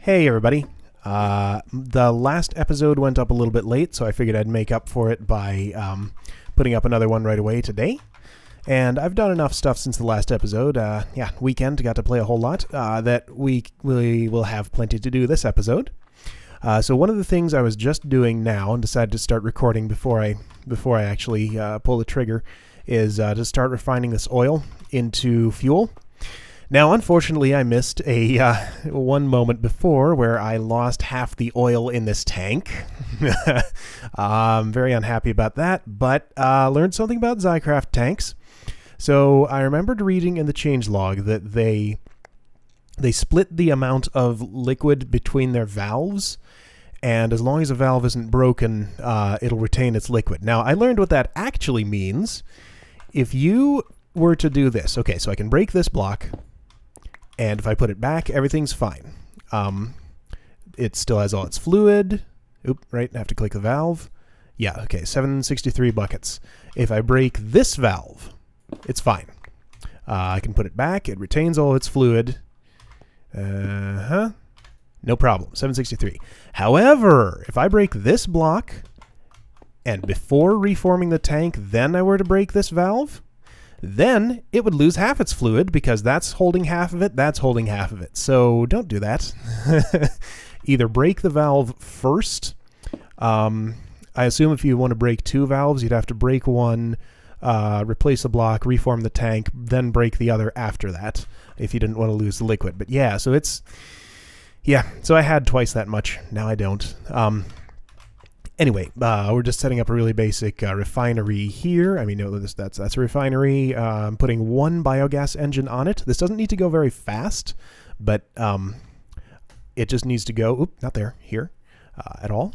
Hey everybody. The last episode went up a little bit late, so I figured I'd make up for it by putting up another one right away today. And I've done enough stuff since the last episode, weekend, got to play a whole lot, that we will have plenty to do this episode. So one of the things I was just doing now and decided to start recording before I actually pull the trigger is to start refining this oil into fuel. Now, unfortunately, I missed a one moment before where I lost half the oil in this tank. I'm very unhappy about that, but learned something about Xycraft tanks. So I remembered reading in the changelog that they split the amount of liquid between their valves, and as long as a valve isn't broken, it'll retain its liquid. Now, I learned what that actually means. If you were to do this, okay, so I can break this block, and if I put it back, everything's fine. It still has all its fluid. Oop, right, I have to click the valve. Yeah, okay, 763 buckets. If I break this valve, it's fine. I can put it back, it retains all its fluid. No problem, 763. However, if I break this block, and before reforming the tank, then I were to break this valve, then it would lose half its fluid because that's holding half of it, that's holding half of it. So don't do that. Either break the valve first. I assume if you want to break two valves, you'd have to break one, replace the block, reform the tank, then break the other after that if you didn't want to lose the liquid. But yeah, so so I had twice that much. Now I don't. Anyway, we're just setting up a really basic refinery here. I mean, no, that's a refinery. I'm putting one biogas engine on it. This doesn't need to go very fast, but it just needs to go, not there, here at all.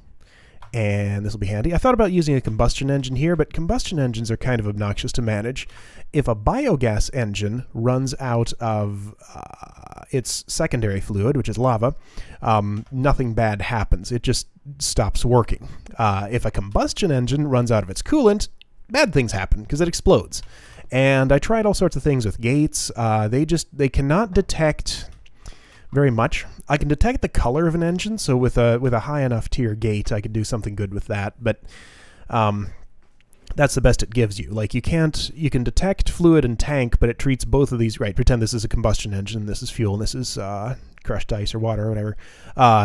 And this will be handy. I thought about using a combustion engine here, but combustion engines are kind of obnoxious to manage. If a biogas engine runs out of its secondary fluid, which is lava, nothing bad happens. It just stops working. If a combustion engine runs out of its coolant, bad things happen because it explodes. And I tried all sorts of things with gates. They cannot detect very much. I can detect the color of an engine, so with a high enough tier gate, I could do something good with that. But that's the best it gives you. Like you can detect fluid and tank, but it treats both of these, right, pretend this is a combustion engine, this is fuel, and this is crushed ice or water or whatever.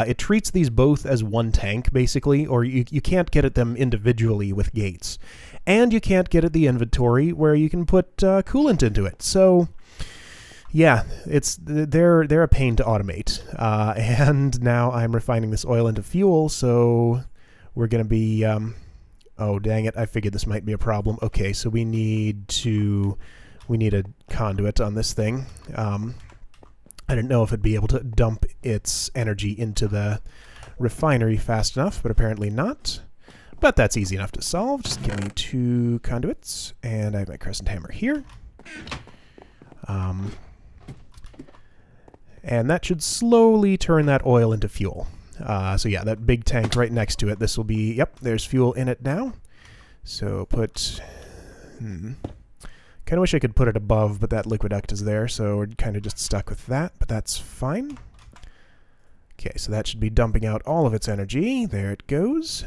It treats these both as one tank, basically, or you can't get at them individually with gates. And you can't get at the inventory where you can put coolant into it. So yeah, they're a pain to automate. And now I'm refining this oil into fuel, so we're going to be... oh, dang it, I figured this might be a problem. Okay, so we need a conduit on this thing. I didn't know if it'd be able to dump its energy into the refinery fast enough, but apparently not. But that's easy enough to solve. Just give me two conduits, and I have my crescent hammer here. And that should slowly turn that oil into fuel. So yeah, that big tank right next to it, this will be, yep, there's fuel in it now. So put, kind of wish I could put it above, but that liquid duct is there, so we're kind of just stuck with that, but that's fine. Okay, so that should be dumping out all of its energy. There it goes.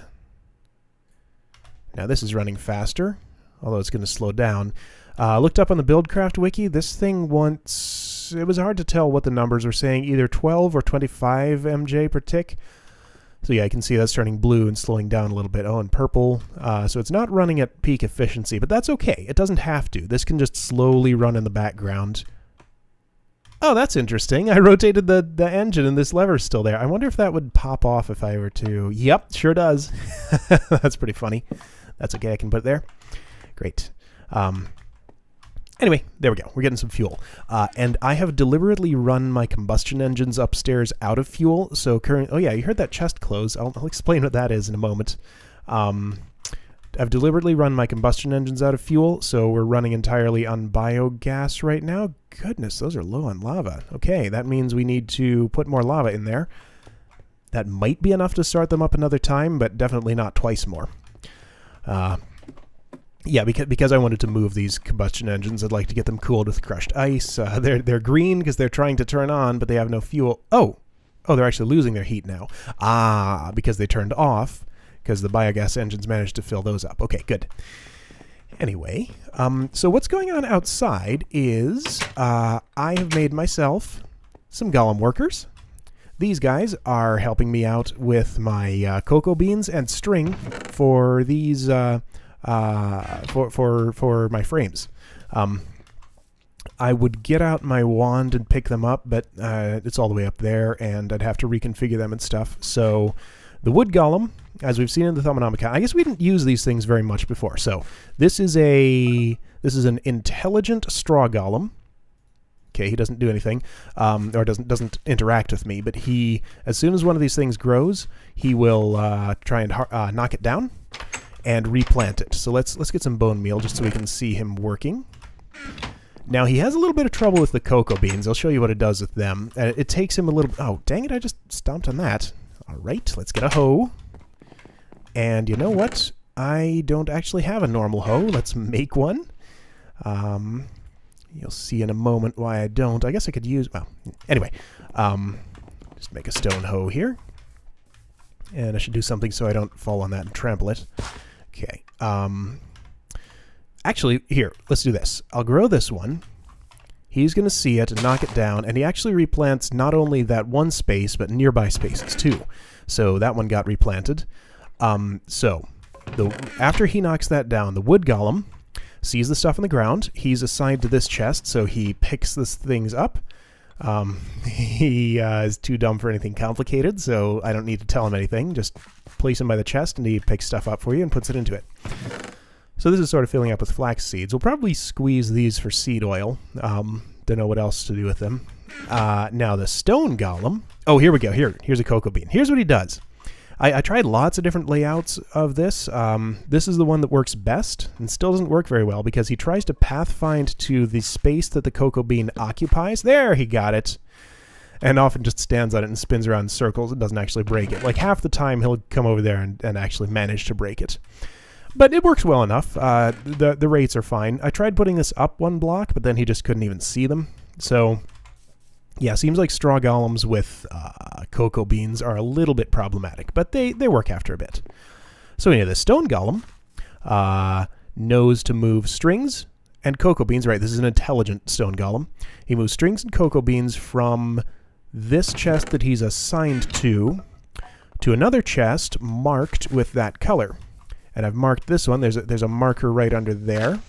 Now this is running faster, although it's going to slow down. Looked up on the Buildcraft wiki, this thing wants, it was hard to tell what the numbers were saying, either 12 or 25 MJ per tick. So yeah, I can see that's turning blue and slowing down a little bit. Oh, and purple. So it's not running at peak efficiency, but that's okay. It doesn't have to. This can just slowly run in the background. Oh, that's interesting. I rotated the engine and this lever's still there. I wonder if that would pop off if I were to... Yep, sure does. That's pretty funny. That's okay, I can put it there. Great. Anyway, there we go. We're getting some fuel. And I have deliberately run my combustion engines upstairs out of fuel. So oh yeah, you heard that chest close. I'll explain what that is in a moment. I've deliberately run my combustion engines out of fuel, so we're running entirely on biogas right now. Goodness, those are low on lava. Okay, that means we need to put more lava in there. That might be enough to start them up another time, but definitely not twice more. Yeah, because I wanted to move these combustion engines, I'd like to get them cooled with crushed ice. They're green because they're trying to turn on, but they have no fuel. Oh, Oh, they're actually losing their heat now. Ah, because they turned off, because the biogas engines managed to fill those up. Okay, good. Anyway, so what's going on outside is I have made myself some golem workers. These guys are helping me out with my cocoa beans and string for these for my frames. I would get out my wand and pick them up, but it's all the way up there, and I'd have to reconfigure them and stuff. So the wood golem, as we've seen in the Thumbonomica, I guess we didn't use these things very much before. So this is an intelligent straw golem. Okay, he doesn't do anything, or doesn't interact with me, but he, as soon as one of these things grows, he will try and knock it down and replant it. So let's get some bone meal just so we can see him working. Now he has a little bit of trouble with the cocoa beans. I'll show you what it does with them. It takes him a little... Oh, dang it, I just stomped on that. All right, let's get a hoe. And you know what? I don't actually have a normal hoe. Let's make one. You'll see in a moment why I don't. I guess I could use... Well, anyway. Just make a stone hoe here. And I should do something so I don't fall on that and trample it. Okay. Actually, here, let's do this. I'll grow this one. He's going to see it and knock it down, and he actually replants not only that one space, but nearby spaces too. So that one got replanted. After he knocks that down, the wood golem sees the stuff on the ground. He's assigned to this chest, so he picks these things up. He is too dumb for anything complicated, so I don't need to tell him anything. Just place him by the chest, and he picks stuff up for you and puts it into it. So this is sort of filling up with flax seeds. We'll probably squeeze these for seed oil. Don't know what else to do with them. Now the stone golem. Oh, here we go. Here's a cocoa bean. Here's what he does. I tried lots of different layouts of this. This is the one that works best and still doesn't work very well because he tries to pathfind to the space that the cocoa bean occupies. There, he got it. And often just stands on it and spins around in circles and doesn't actually break it. Like half the time he'll come over there and actually manage to break it. But it works well enough. The rates are fine. I tried putting this up one block, but then he just couldn't even see them. So, yeah, seems like straw golems with cocoa beans are a little bit problematic, but they work after a bit. So anyway, the stone golem knows to move strings and cocoa beans. Right, this is an intelligent stone golem. He moves strings and cocoa beans from this chest that he's assigned to another chest marked with that color. And I've marked this one. There's a marker right under there.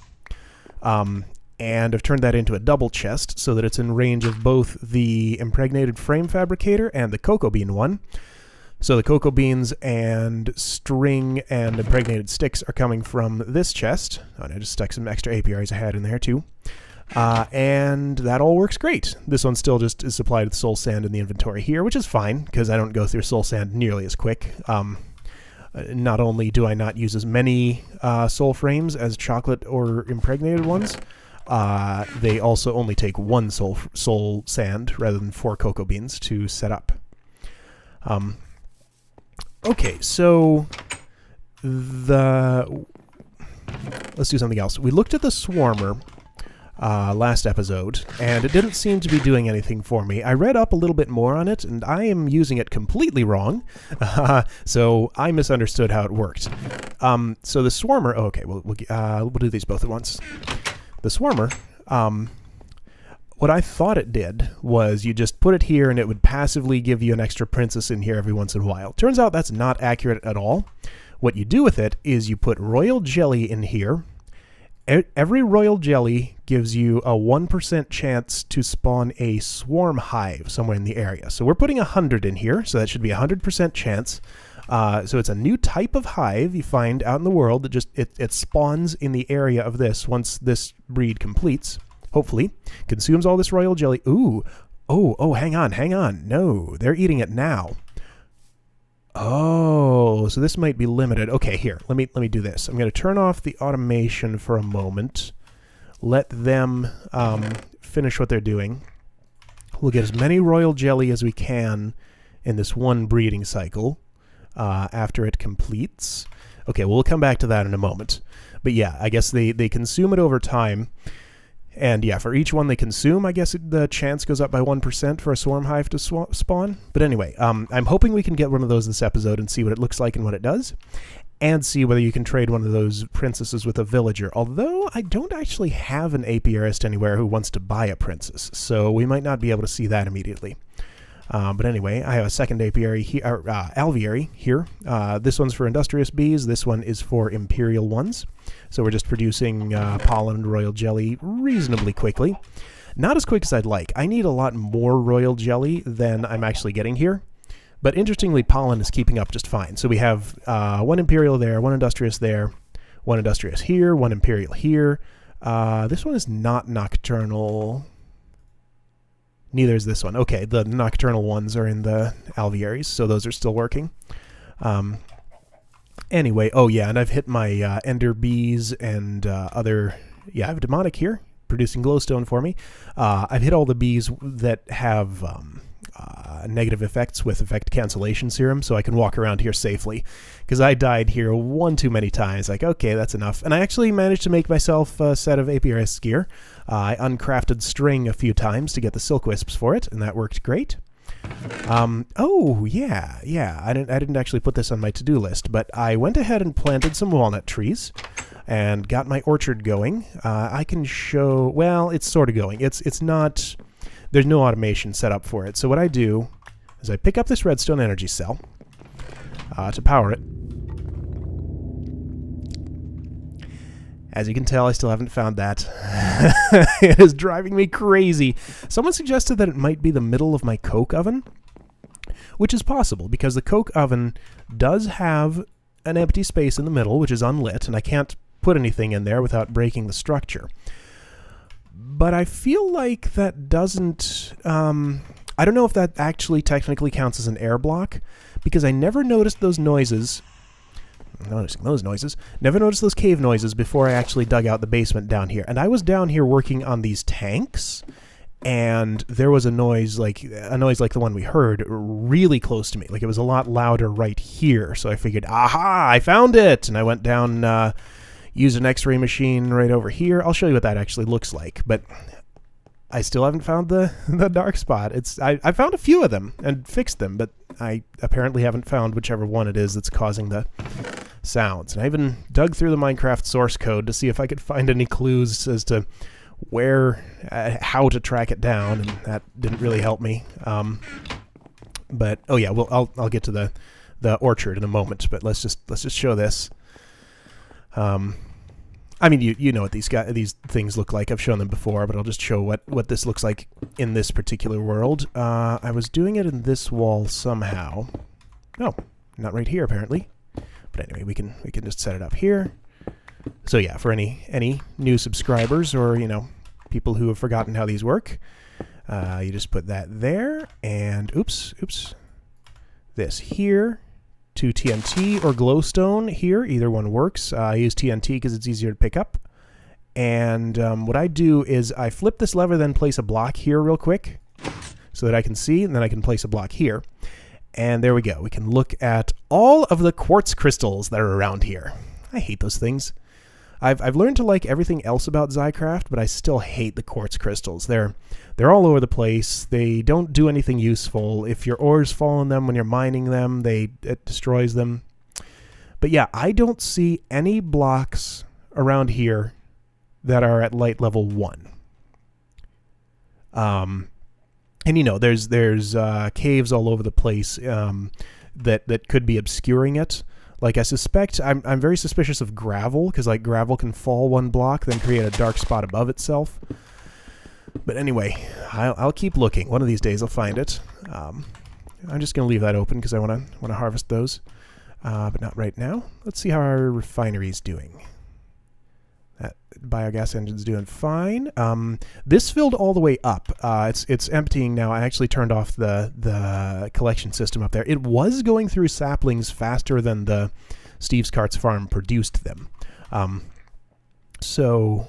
And I've turned that into a double chest so that it's in range of both the impregnated frame fabricator and the cocoa bean one. So the cocoa beans and string and impregnated sticks are coming from this chest. Oh, and I just stuck some extra apiaries I had in there too. And that all works great. This one still just is supplied with soul sand in the inventory here, which is fine because I don't go through soul sand nearly as quick. Not only do I not use as many soul frames as chocolate or impregnated ones, they also only take one soul sand rather than 4 cocoa beans to set up. Okay, so let's do something else. We looked at the swarmer last episode, and it didn't seem to be doing anything for me. I read up a little bit more on it, and I am using it completely wrong, so I misunderstood how it worked. So the swarmer... Oh, okay, we'll do these both at once. The swarmer, what I thought it did was you just put it here, and it would passively give you an extra princess in here every once in a while. Turns out that's not accurate at all. What you do with it is you put royal jelly in here. Every royal jelly gives you a 1% chance to spawn a swarm hive somewhere in the area. So we're putting 100 in here, so that should be a 100% chance. So it's a new type of hive you find out in the world that just it spawns in the area of this once this breed completes. Hopefully, consumes all this royal jelly. Ooh, oh, hang on. No, they're eating it now. Oh, so this might be limited. Okay, here, let me do this. I'm going to turn off the automation for a moment. Let them finish what they're doing. We'll get as many royal jelly as we can in this one breeding cycle after it completes. Okay, well, we'll come back to that in a moment. But yeah, I guess they consume it over time. And yeah, for each one they consume, I guess the chance goes up by 1% for a swarm hive to spawn. But anyway, I'm hoping we can get one of those this episode and see what it looks like and what it does. And see whether you can trade one of those princesses with a villager. Although I don't actually have an apiarist anywhere who wants to buy a princess, so we might not be able to see that immediately. But anyway, I have a second apiary alveary here. This one's for industrious bees. This one is for imperial ones. So we're just producing pollen and royal jelly reasonably quickly. Not as quick as I'd like. I need a lot more royal jelly than I'm actually getting here. But interestingly, pollen is keeping up just fine. So we have one imperial there, one industrious there, one industrious here, one imperial here. This one is not nocturnal. Neither is this one. Okay, the nocturnal ones are in the alvearies, so those are still working. Anyway, oh yeah, and I've hit my ender bees and other... Yeah, I have demonic here, producing glowstone for me. I've hit all the bees that have... negative effects with effect cancellation serum, so I can walk around here safely, because I died here one too many times. Like, okay, that's enough. And I actually managed to make myself a set of apiarist gear. I uncrafted string a few times to get the silk wisps for it, and that worked great. Oh yeah, I didn't actually put this on my to-do list, but I went ahead and planted some walnut trees and got my orchard going. I can show, well, it's sort of going. It's not... There's no automation set up for it. So what I do is I pick up this redstone energy cell to power it. As you can tell, I still haven't found that. It is driving me crazy. Someone suggested that it might be the middle of my coke oven, which is possible because the coke oven does have an empty space in the middle, which is unlit, and I can't put anything in there without breaking the structure. But I feel like that doesn't... I don't know if that actually technically counts as an air block, because I never noticed those noises... Never noticed those cave noises before I actually dug out the basement down here. And I was down here working on these tanks, and there was a noise like the one we heard really close to me. Like, it was a lot louder right here. So I figured, aha, I found it! And I went down... Use an x-ray machine right over here. I'll show you what that actually looks like, but I still haven't found the dark spot. I found a few of them and fixed them, but I apparently haven't found whichever one it is that's causing the sounds. And I even dug through the Minecraft source code to see if I could find any clues as to where, how to track it down, and that didn't really help me. But oh yeah, well I'll get to the orchard in a moment, but let's just show this. I mean, you know what these things look like. I've shown them before, but I'll just show what this looks like in this particular world. I was doing it in this wall somehow. No, not right here apparently. But anyway, we can just set it up here. So yeah, for any new subscribers or people who have forgotten how these work, you just put that there, and oops, this here. To TNT or glowstone here. Either one works. I use TNT because it's easier to pick up. And what I do is I flip this lever, then place a block here real quick so that I can see, and then I can place a block here. And there we go. We can look at all of the quartz crystals that are around here. I hate those things. I've learned to like everything else about Xycraft, but I still hate the quartz crystals. They're all over the place. They don't do anything useful. If your ores fall on them when you're mining them, it destroys them. But yeah, I don't see any blocks around here that are at light level 1. And there's caves all over the place that could be obscuring it. Like, I suspect, I'm very suspicious of gravel, because like gravel can fall one block, then create a dark spot above itself. But anyway, I'll keep looking. One of these days I'll find it. I'm just going to leave that open because I want to harvest those, but not right now. Let's see how our refinery's doing. That biogas engine's doing fine. This filled all the way up. It's emptying now. I actually turned off the collection system up there. It was going through saplings faster than the Steve's Carts farm produced them. So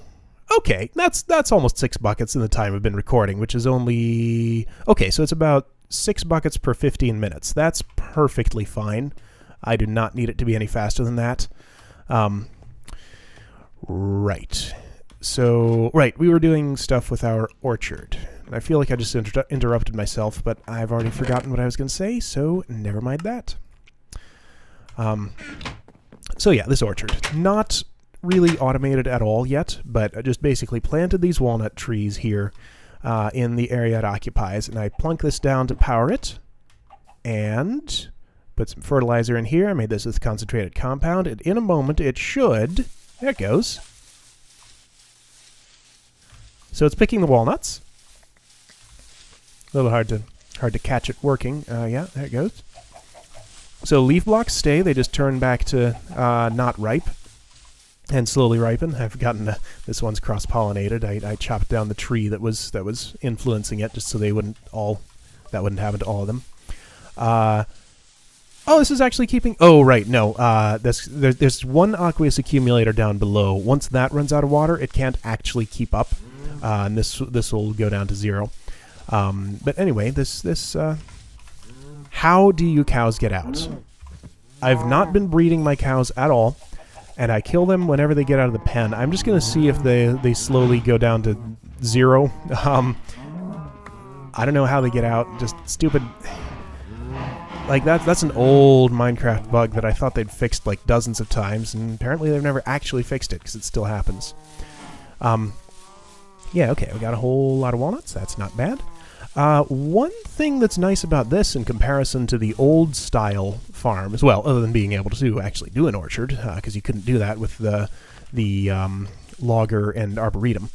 okay, that's almost 6 buckets in the time I've been recording, which is only okay. So it's about 6 buckets per 15 minutes. That's perfectly fine. I do not need it to be any faster than that. Right. so, right, we were doing stuff with our orchard. And I feel like I just interrupted myself, but I've already forgotten what I was going to say, so never mind that. So yeah, this orchard. Not really automated at all yet, but I just basically planted these walnut trees here in the area it occupies, and I plunk this down to power it, and put some fertilizer in here. I made this with concentrated compound, and in a moment it should... There it goes. So it's picking the walnuts. A little hard to catch it working. Yeah, there it goes. So leaf blocks stay. They just turn back to not ripe and slowly ripen. I've gotten this one's cross-pollinated. I chopped down the tree that was influencing it just so that wouldn't happen to all of them. Oh, this is actually keeping... Oh, right, no. There's one aqueous accumulator down below. Once that runs out of water, it can't actually keep up, and this will go down to 0. But anyway, how do you cows get out? I've not been breeding my cows at all, and I kill them whenever they get out of the pen. I'm just going to see if they slowly go down to 0. I don't know how they get out. Just stupid... Like, that's an old Minecraft bug that I thought they'd fixed, like, dozens of times, and apparently they've never actually fixed it, because it still happens. Yeah, okay, we got a whole lot of walnuts. That's not bad. One thing that's nice about this in comparison to the old-style farms, well, other than being able to actually do an orchard, because you couldn't do that with the logger and arboretum.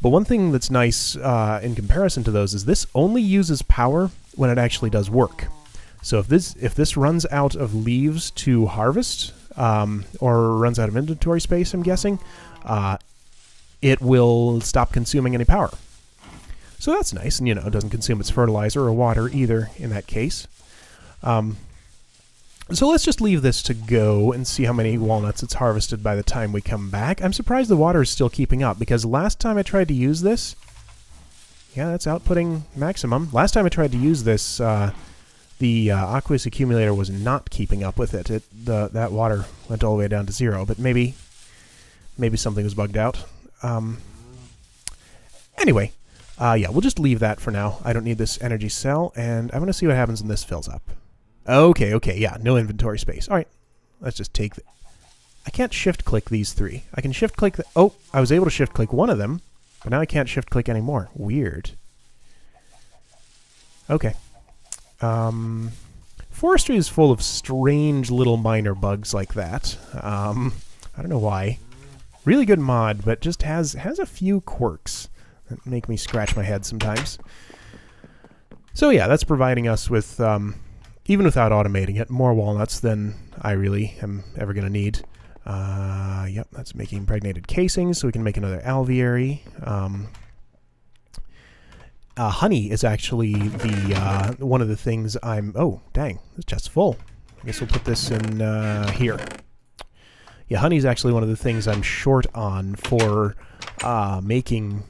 But one thing that's nice in comparison to those is this only uses power when it actually does work. So if this runs out of leaves to harvest, or runs out of inventory space, I'm guessing, it will stop consuming any power. So that's nice, and it doesn't consume its fertilizer or water either in that case. So let's just leave this to go and see how many walnuts it's harvested by the time we come back. I'm surprised the water is still keeping up, because last time I tried to use this... Yeah, that's outputting maximum. Last time I tried to use this... the aqueous accumulator was not keeping up with it. That water went all the way down to 0, but maybe something was bugged out. Anyway, yeah, we'll just leave that for now. I don't need this energy cell, and I'm going to see what happens when this fills up. Okay, yeah, no inventory space. All right, let's just take I can't shift-click these 3. I can shift-click oh, I was able to shift-click one of them, but now I can't shift-click anymore. Weird. Okay. Forestry is full of strange little minor bugs like that. I don't know why. Really good mod, but just has a few quirks that make me scratch my head sometimes. So yeah, that's providing us with, even without automating it, more walnuts than I really am ever going to need. Yep, that's making impregnated casings, so we can make another alveary. Honey is actually the one of the things I'm... Oh, dang, this chest's full. I guess we'll put this in here. Yeah, honey is actually one of the things I'm short on for making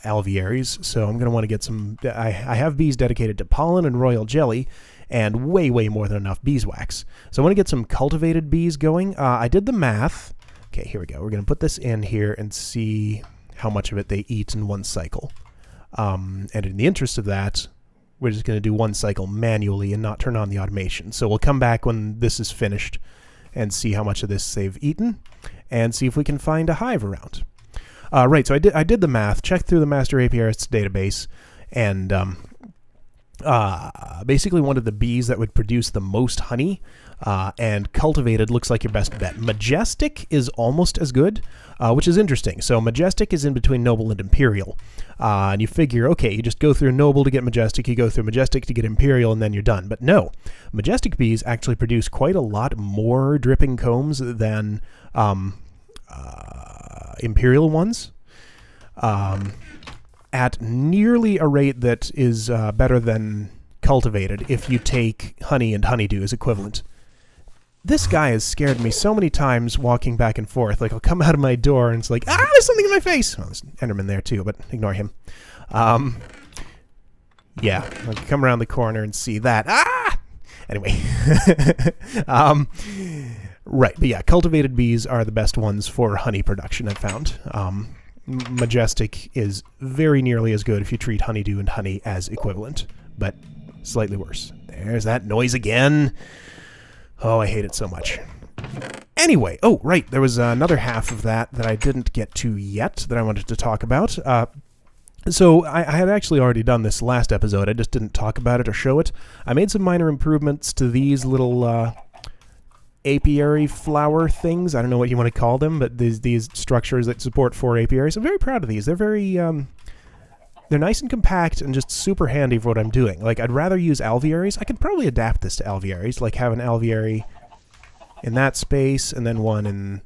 alvearies, so I'm going to want to get some... I have bees dedicated to pollen and royal jelly, and way more than enough beeswax. So I want to get some cultivated bees going. I did the math. Okay, here we go. We're going to put this in here and see how much of it they eat in one cycle. And in the interest of that, we're just going to do one cycle manually and not turn on the automation. So we'll come back when this is finished and see how much of this they've eaten and see if we can find a hive around. Right, so I did the math, checked through the master apiarist's database, and basically wanted the bees that would produce the most honey, and cultivated looks like your best bet. Majestic is almost as good, which is interesting. So majestic is in between noble and imperial. And you figure, okay, you just go through noble to get majestic, you go through majestic to get imperial, and then you're done. But no, majestic bees actually produce quite a lot more dripping combs than imperial ones, at nearly a rate that is better than cultivated if you take honey and honeydew as equivalent. This guy has scared me so many times walking back and forth. Like, I'll come out of my door and it's like, ah, there's something in my face. Oh, there's an Enderman there too, but ignore him. Yeah, I can come around the corner and see that. Ah! Anyway. Right, but yeah, cultivated bees are the best ones for honey production, I've found. Majestic is very nearly as good if you treat honeydew and honey as equivalent, but slightly worse. There's that noise again. Oh, I hate it so much. Anyway, oh, right, there was another half of that I didn't get to yet that I wanted to talk about. So I had actually already done this last episode. I just didn't talk about it or show it. I made some minor improvements to these little apiary flower things. I don't know what you want to call them, but these structures that support 4 apiaries. I'm very proud of these. They're very they're nice and compact and just super handy for what I'm doing. Like, I'd rather use alvearies. I could probably adapt this to alvearies, like have an alveary in that space and then one in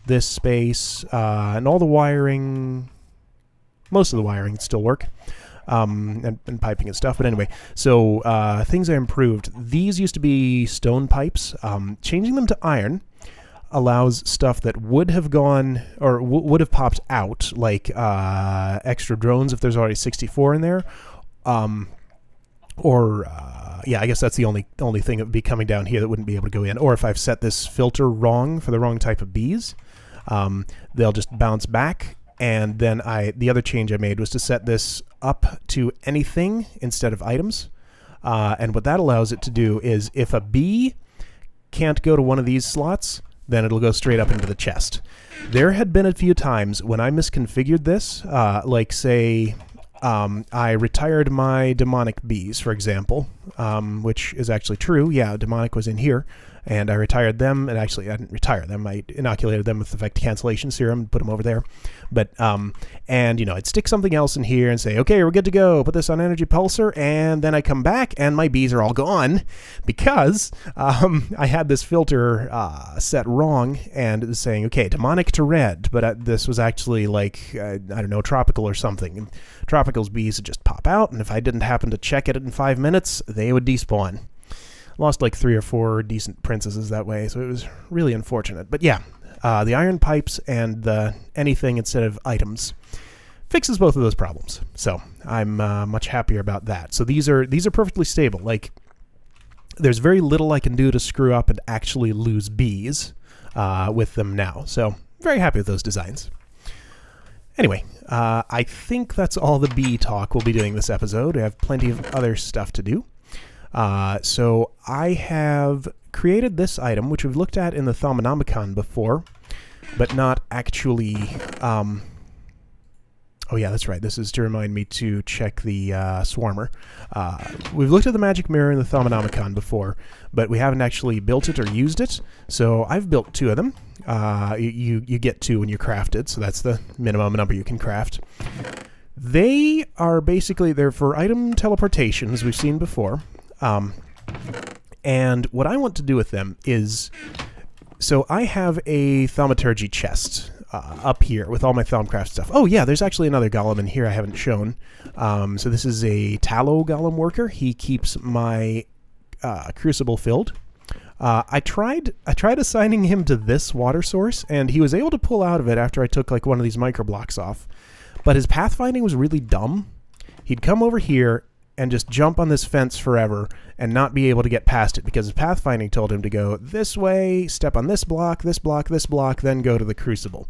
this space, and all the wiring, most of the wiring would still work, and piping and stuff. But anyway, so things I improved. These used to be stone pipes. Changing them to iron allows stuff that would have gone, or would have popped out, like extra drones if there's already 64 in there, yeah, I guess that's the only thing that would be coming down here that wouldn't be able to go in. Or if I've set this filter wrong for the wrong type of bees, they'll just bounce back. And then the other change I made was to set this up to anything instead of items. And what that allows it to do is if a bee can't go to one of these slots, then it'll go straight up into the chest. There had been a few times when I misconfigured this, like say I retired my demonic bees, for example, which is actually true. Yeah, demonic was in here, and I retired them. And actually, I didn't retire them. I inoculated them with the effect cancellation serum and put them over there. But, and, you know, I'd stick something else in here and say, okay, we're good to go. Put this on energy pulsar, and then I come back, and my bees are all gone because I had this filter set wrong, and it was saying, okay, demonic to red, but this was actually like, I don't know, tropical or something. And tropical's bees would just pop out, and if I didn't happen to check it in 5 minutes, they would despawn. Lost like 3 or 4 decent princesses that way, so it was really unfortunate. But yeah, the iron pipes and the anything instead of items fixes both of those problems. So I'm much happier about that. So these are perfectly stable. Like, there's very little I can do to screw up and actually lose bees with them now. So very happy with those designs. Anyway, I think that's all the bee talk we'll be doing this episode. We have plenty of other stuff to do. So I have created this item, which we've looked at in the Thaumonomicon before, but not actually... oh yeah, that's right. This is to remind me to check the Swarmer. We've looked at the magic mirror in the Thaumonomicon before, but we haven't actually built it or used it. So I've built 2 of them. You get 2 when you craft it, so that's the minimum number you can craft. They are basically, they're for item teleportation, as we've seen before. And what I want to do with them is, so I have a thaumaturgy chest up here with all my Thaumcraft stuff. Oh yeah, there's actually another golem in here I haven't shown. So this is a tallow golem worker. He keeps my crucible filled. I tried assigning him to this water source, and he was able to pull out of it after I took like one of these microblocks off. But his pathfinding was really dumb. He'd come over here and just jump on this fence forever and not be able to get past it because his pathfinding told him to go this way, step on this block, this block, this block, then go to the crucible.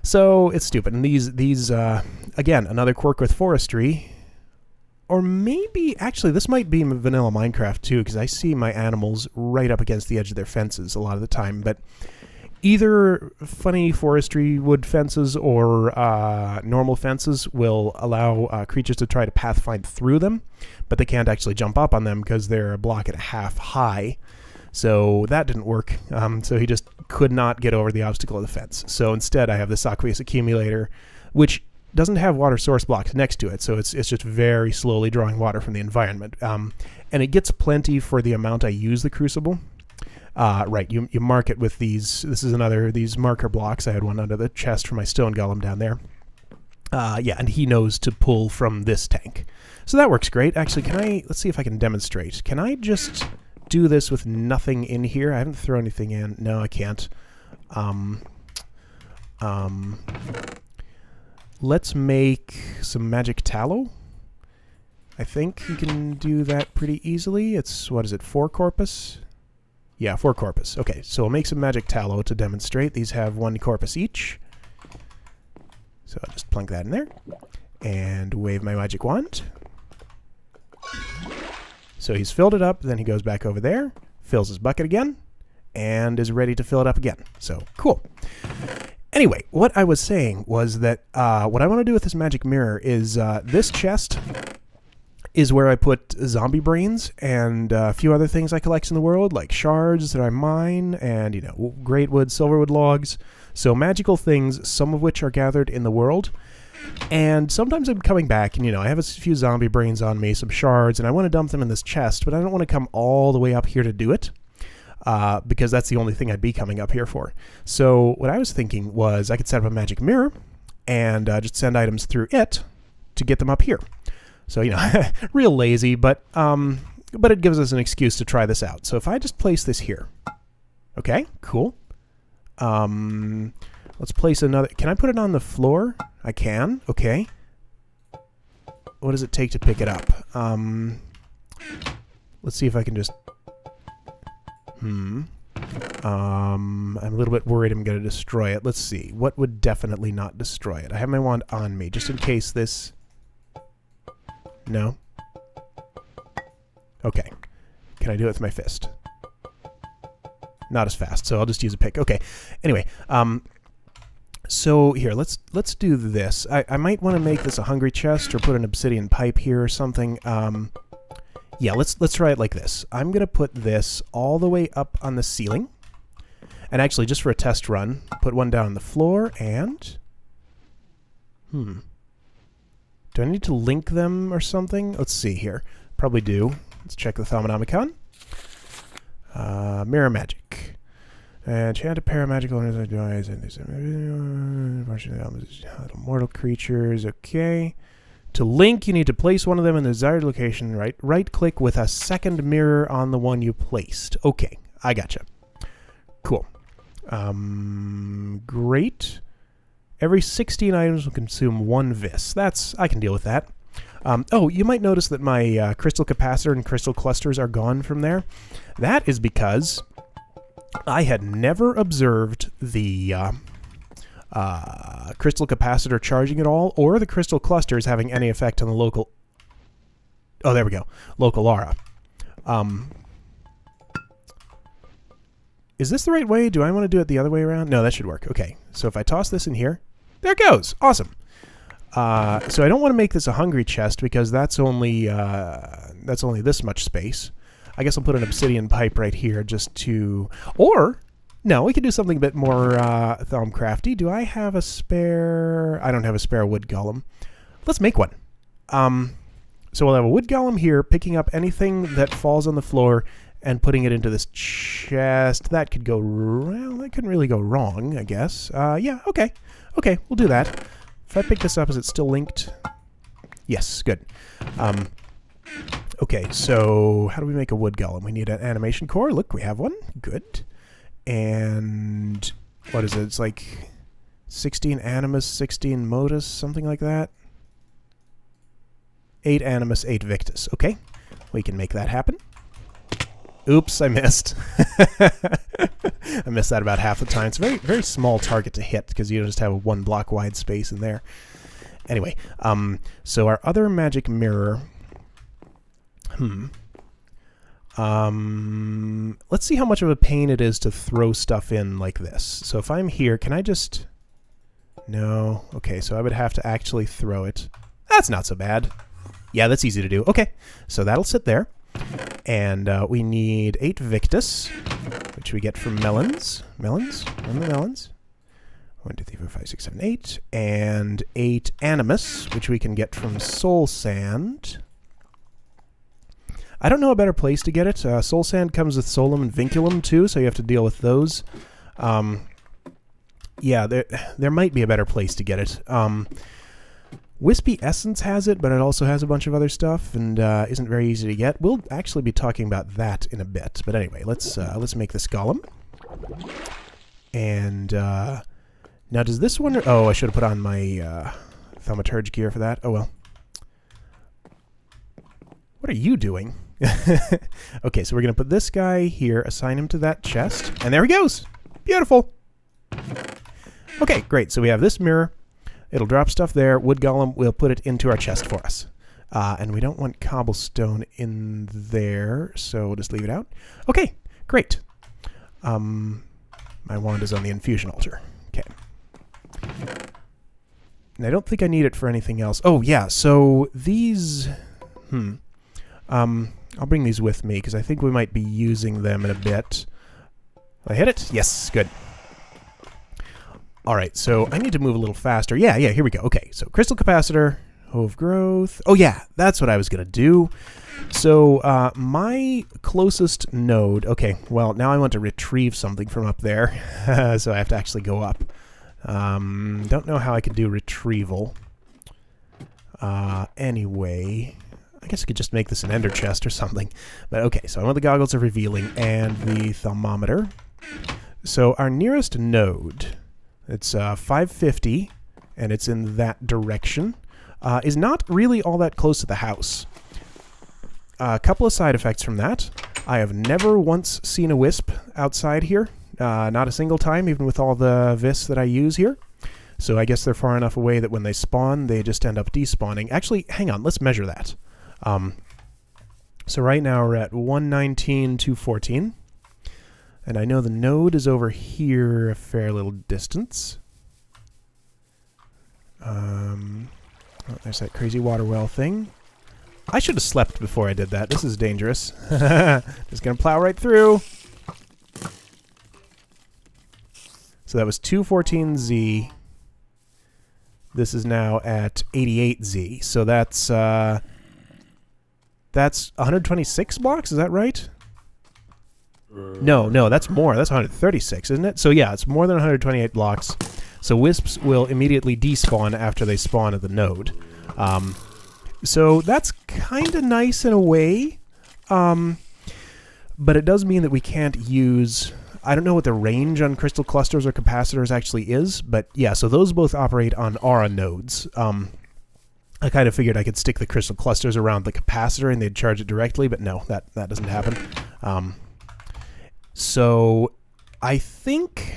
So it's stupid. And these again, another quirk with forestry. Or maybe, actually, this might be vanilla Minecraft too, because I see my animals right up against the edge of their fences a lot of the time. But either funny forestry wood fences or normal fences will allow creatures to try to pathfind through them, but they can't actually jump up on them because they're a block and a half high. So that didn't work. So he just could not get over the obstacle of the fence. So instead I have this aqueous accumulator, which doesn't have water source blocks next to it, so it's just very slowly drawing water from the environment. And it gets plenty for the amount I use the crucible. Right, you mark it with these. This is these marker blocks. I had one under the chest for my stone golem down there. Yeah, and he knows to pull from this tank. So that works great. Actually, let's see if I can demonstrate. Can I just do this with nothing in here? I haven't thrown anything in. No, I can't. Let's make some magic tallow. I think you can do that pretty easily. It's, what is it, 4 corpus? Yeah, 4 corpus. Okay, so we'll make some magic tallow to demonstrate. These have 1 corpus each. So I'll just plunk that in there and wave my magic wand. So he's filled it up, then he goes back over there, fills his bucket again, and is ready to fill it up again. So, cool. Anyway, what I was saying was that what I want to do with this magic mirror is this chest is where I put zombie brains and a few other things I collect in the world, like shards that I mine and, you know, great wood, silverwood logs. So magical things, some of which are gathered in the world. And sometimes I'm coming back and, you know, I have a few zombie brains on me, some shards, and I want to dump them in this chest, but I don't want to come all the way up here to do it, because that's the only thing I'd be coming up here for. So what I was thinking was I could set up a magic mirror and just send items through it to get them up here. So, you know, real lazy, but it gives us an excuse to try this out. So if I just place this here, okay, cool. Let's place another. Can I put it on the floor? I can. Okay. What does it take to pick it up? Let's see if I can just... I'm a little bit worried I'm going to destroy it. Let's see. What would definitely not destroy it? I have my wand on me, just in case this... No? Okay. Can I do it with my fist? Not as fast, so I'll just use a pick. Okay. Anyway, so here, let's do this. I might want to make this a hungry chest or put an obsidian pipe here or something. Yeah, let's try it like this. I'm going to put this all the way up on the ceiling. And actually, just for a test run, put one down on the floor and... Do I need to link them or something? Let's see here. Probably do. Let's check the Thaumonomicon. Mirror magic. Enchant a pair of magical eyes and mortal creatures. Okay. To link, you need to place one of them in the desired location. Right click with a second mirror on the one you placed. Okay, I gotcha. Cool. Great. Every 16 items will consume 1 vis. I can deal with that. Oh, you might notice that my crystal capacitor and crystal clusters are gone from there. That is because I had never observed the crystal capacitor charging at all, or the crystal clusters having any effect on the local... Oh, there we go. Local aura. Is this the right way? Do I want to do it the other way around? No, that should work. Okay, so if I toss this in here... There it goes! Awesome! So I don't want to make this a hungry chest because that's only this much space. I guess I'll put an obsidian pipe right here just to... Or, no, we could do something a bit more Thaumcrafty. Do I have a spare... I don't have a spare wood golem. Let's make one. So we'll have a wood golem here, picking up anything that falls on the floor and putting it into this chest. That could go... Well, that couldn't really go wrong, I guess. Yeah, okay. Okay, we'll do that. If I pick this up, is it still linked? Yes, good. Okay, so how do we make a wood golem? We need an animation core. Look, we have one. Good. And what is it? It's like 16 animus, 16 modus, something like that. 8 animus, 8 victus. Okay, we can make that happen. Oops, I missed. I missed that about half the time. It's a very, very small target to hit because you just have a 1 block wide space in there. Anyway, so our other magic mirror... let's see how much of a pain it is to throw stuff in like this. So if I'm here, can I just... No. Okay, so I would have to actually throw it. That's not so bad. Yeah, that's easy to do. Okay, so that'll sit there. And we need 8 victus, which we get from melons. Melons? From the melons. 1, 2, 3, 4, 5, 6, 7, 8. And 8 animus, which we can get from soul sand. I don't know a better place to get it. Soul sand comes with solum and vinculum too, so you have to deal with those. Yeah, there might be a better place to get it. Wispy Essence has it, but it also has a bunch of other stuff and isn't very easy to get. We'll actually be talking about that in a bit. But anyway, let's make this golem. And now does this one... Oh, I should have put on my thaumaturge gear for that. Oh, well. What are you doing? Okay, so we're going to put this guy here, assign him to that chest, and there he goes! Beautiful! Okay, great. So we have this mirror. It'll drop stuff there. Wood golem will put it into our chest for us. And we don't want cobblestone in there, so we'll just leave it out. Okay, great. My wand is on the infusion altar. Okay. And I don't think I need it for anything else. Oh, yeah, so these... I'll bring these with me, because I think we might be using them in a bit. I hit it? Yes, good. Alright, so I need to move a little faster. Yeah, here we go. Okay, so crystal capacitor, Hove growth. Oh yeah, that's what I was going to do. So my closest node... Okay, well, now I want to retrieve something from up there. So I have to actually go up. Don't know how I could do retrieval. Anyway... I guess I could just make this an ender chest or something. But okay, so I want the goggles of revealing and the thermometer. So our nearest node, it's 550, and it's in that direction, is not really all that close to the house. A couple of side effects from that. I have never once seen a wisp outside here. Not a single time, even with all the vis that I use here. So I guess they're far enough away that when they spawn, they just end up despawning. Actually, hang on, let's measure that. So right now we're at 119, 214. And I know the node is over here a fair little distance. Oh, there's that crazy water well thing. I should have slept before I did that. This is dangerous. Just gonna plow right through. So that was 214Z. This is now at 88Z. So that's 126 blocks, is that right? No, that's more. That's 136, isn't it? So yeah, it's more than 128 blocks. So wisps will immediately despawn after they spawn at the node. So that's kind of nice in a way. But it does mean that we can't use... I don't know what the range on crystal clusters or capacitors actually is, but yeah, so those both operate on aura nodes. I kind of figured I could stick the crystal clusters around the capacitor and they'd charge it directly, but no, that doesn't happen. So I think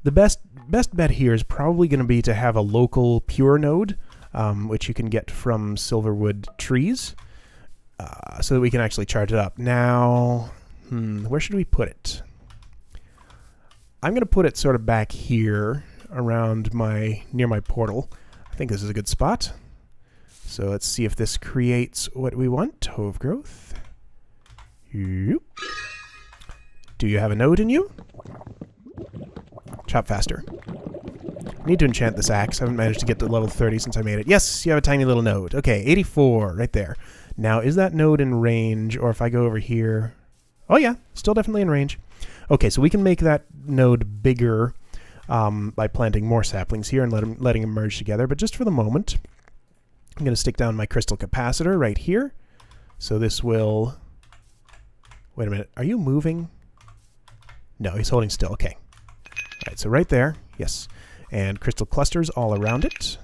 the best bet here is probably going to be to have a local pure node, which you can get from silverwood trees, so that we can actually charge it up. Now, where should we put it? I'm going to put it sort of back here around near my portal. I think this is a good spot. So let's see if this creates what we want. Hove growth. Yep. Do you have a node in you? Chop faster. I need to enchant this axe. I haven't managed to get to level 30 since I made it. Yes, you have a tiny little node. Okay, 84 right there. Now, is that node in range? Or if I go over here... Oh yeah, still definitely in range. Okay, so we can make that node bigger by planting more saplings here and letting them merge together. But just for the moment, I'm going to stick down my crystal capacitor right here. So this will... Wait a minute. Are you moving? No, he's holding still. Okay. All right, so right there. Yes. And crystal clusters all around it.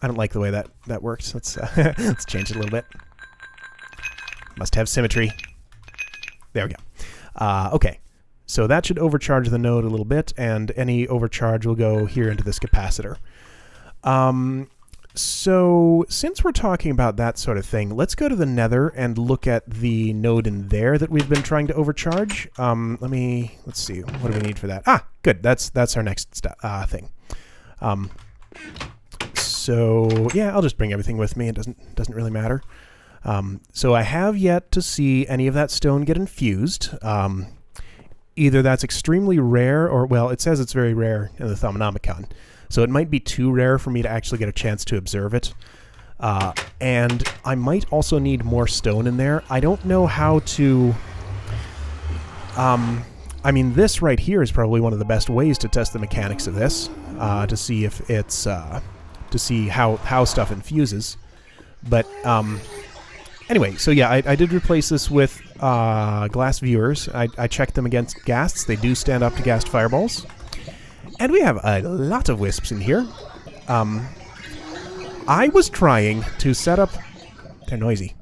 I don't like the way that works. Let's let's change it a little bit. Must have symmetry. There we go. Okay. So that should overcharge the node a little bit, and any overcharge will go here into this capacitor. So since we're talking about that sort of thing, let's go to the Nether and look at the node in there that we've been trying to overcharge. Let's see, what do we need for that? Ah, good. That's our next thing. So yeah, I'll just bring everything with me. It doesn't really matter. So I have yet to see any of that stone get infused. Either that's extremely rare, or well, it says it's very rare in the Thaumonomicon. So it might be too rare for me to actually get a chance to observe it. And I might also need more stone in there. I don't know how to... I mean, this right here is probably one of the best ways to test the mechanics of this, to see if it's... to see how stuff infuses. But, anyway, so yeah, I did replace this with glass viewers. I checked them against ghasts. They do stand up to ghast fireballs. And we have a lot of wisps in here. I was trying to set up... They're noisy.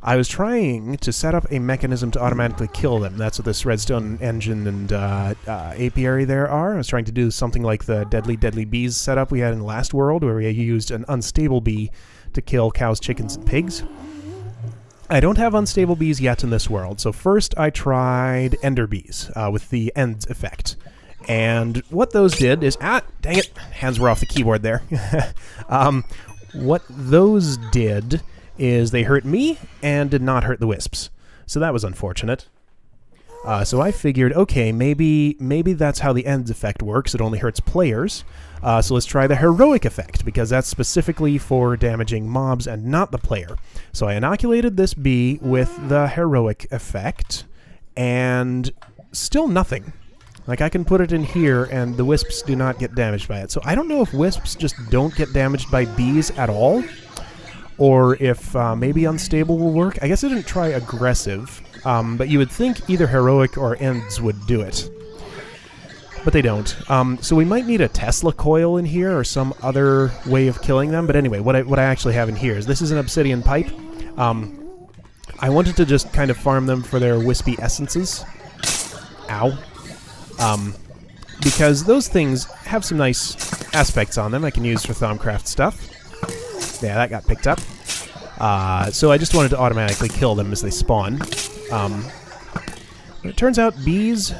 I was trying to set up a mechanism to automatically kill them. That's what this redstone engine and apiary there are. I was trying to do something like the deadly bees setup we had in the last world, where we used an unstable bee to kill cows, chickens, and pigs. I don't have unstable bees yet in this world, so first I tried ender bees with the end effect. And what those did is... Ah, dang it! Hands were off the keyboard there. What those did is they hurt me and did not hurt the wisps. So that was unfortunate. So I figured, okay, maybe that's how the ends effect works. It only hurts players. So let's try the heroic effect, because that's specifically for damaging mobs and not the player. So I inoculated this bee with the heroic effect, and still nothing. Like, I can put it in here, and the wisps do not get damaged by it. So I don't know if wisps just don't get damaged by bees at all, or if maybe unstable will work. I guess I didn't try aggressive, but you would think either heroic or ends would do it. But they don't. So we might need a Tesla coil in here, or some other way of killing them. But anyway, what I actually have in here is this is an obsidian pipe. I wanted to just kind of farm them for their wispy essences. Ow. Because those things have some nice aspects on them I can use for Thaumcraft stuff. Yeah, that got picked up. So I just wanted to automatically kill them as they spawn. But it turns out bees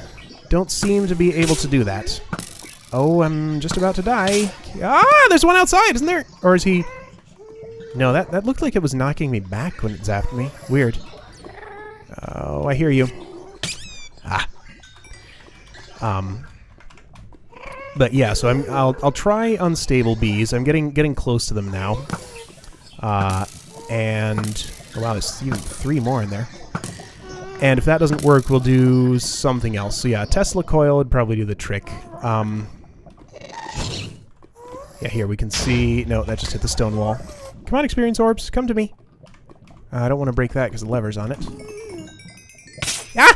don't seem to be able to do that. Oh, I'm just about to die. Ah, there's one outside, isn't there? Or is he... No, that looked like it was knocking me back when it zapped me. Weird. Oh, I hear you. Ah. But yeah, so I'll try unstable bees. I'm getting close to them now. And oh wow, there's even 3 more in there. And if that doesn't work, we'll do something else. So yeah, Tesla coil would probably do the trick. Yeah, here we can see. No, that just hit the stone wall. Come on, experience orbs, come to me. I don't want to break that because the lever's on it. Ah!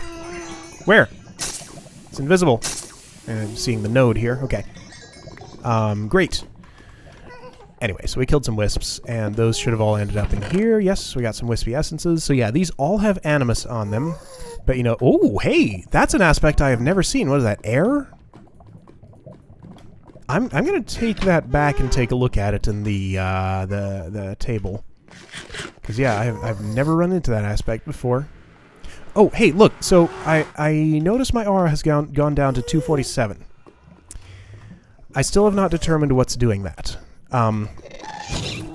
Where? It's invisible. And I'm seeing the node here. Okay. Great. Anyway, so we killed some wisps, and those should have all ended up in here. Yes, we got some wispy essences. So yeah, these all have animus on them. But you know, oh, hey, that's an aspect I have never seen. What is that, air? I'm going to take that back and take a look at it in the table. Because yeah, I've never run into that aspect before. Oh, hey, look, so I noticed my aura has gone down to 247. I still have not determined what's doing that.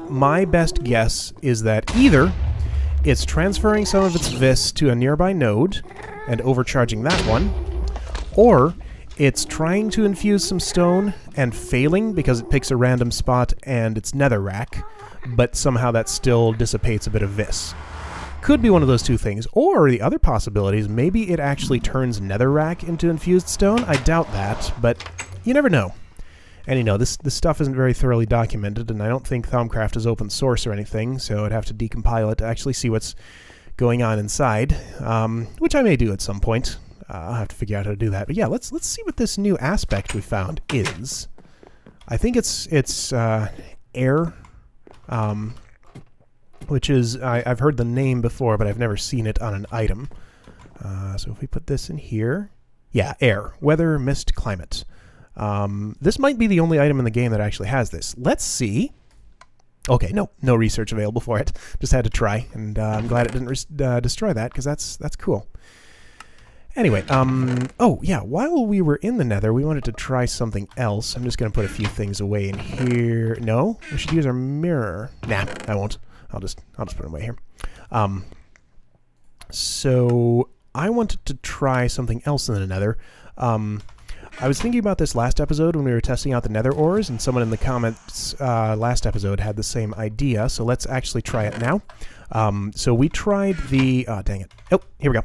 My best guess is that either it's transferring some of its vis to a nearby node and overcharging that one, or it's trying to infuse some stone and failing because it picks a random spot and it's netherrack, but somehow that still dissipates a bit of vis. Could be one of those two things. Or the other possibility is maybe it actually turns netherrack into infused stone. I doubt that, but you never know. And you know, this stuff isn't very thoroughly documented, and I don't think Thaumcraft is open source or anything, so I'd have to decompile it to actually see what's going on inside, which I may do at some point. I'll have to figure out how to do that. But yeah, let's see what this new aspect we found is. I think it's air, which is, I've heard the name before, but I've never seen it on an item. So if we put this in here, yeah, air, weather, mist, climate. This might be the only item in the game that actually has this. Let's see. Okay, no research available for it. Just had to try, and I'm glad it didn't destroy that, because that's cool. Anyway, oh yeah, while we were in the nether, we wanted to try something else. I'm just going to put a few things away in here. No? We should use our mirror. Nah, I won't. I'll just put it away here. So I wanted to try something else in the nether. I was thinking about this last episode when we were testing out the nether ores, and someone in the comments last episode had the same idea, so let's actually try it now. So we tried the... dang it. Oh, here we go.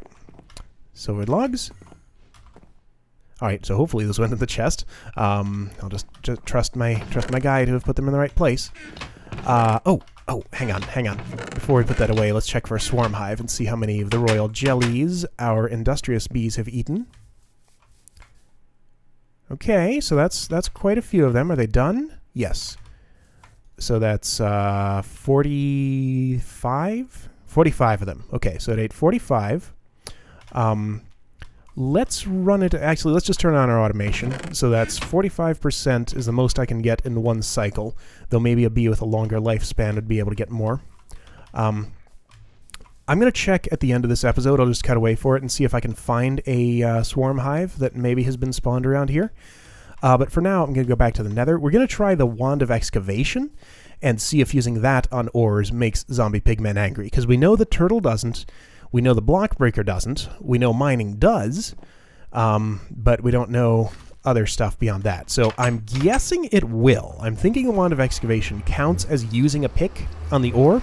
Silver logs. Alright, so hopefully this went in the chest. I'll just trust my guy to have put them in the right place. Oh, hang on. Before we put that away, let's check for a swarm hive and see how many of the royal jellies our industrious bees have eaten. Okay, so that's quite a few of them. Are they done? Yes. So that's 45? 45 of them. Okay, so it ate 45. Let's run it. Actually, let's just turn on our automation. So that's 45% is the most I can get in one cycle, though maybe a bee with a longer lifespan would be able to get more. I'm going to check at the end of this episode. I'll just cut away for it and see if I can find a swarm hive that maybe has been spawned around here. But for now, I'm going to go back to the nether. We're going to try the wand of excavation and see if using that on ores makes zombie pigmen angry. Because we know the turtle doesn't. We know the block breaker doesn't. We know mining does. But we don't know other stuff beyond that. So I'm guessing it will. I'm thinking the wand of excavation counts as using a pick on the ore.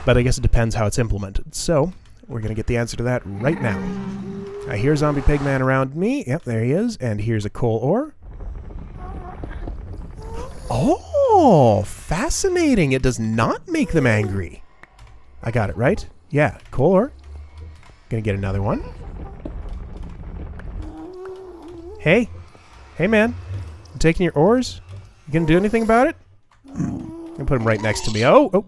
But I guess it depends how it's implemented. So we're going to get the answer to that right now. I hear zombie pigman around me. Yep, there he is. And here's a coal ore. Oh, fascinating. It does not make them angry. I got it, right? Yeah, coal ore. Gonna get another one. Hey. Hey, man. You taking your ores? You gonna do anything about it? I'm gonna put him right next to me. Oh, oh.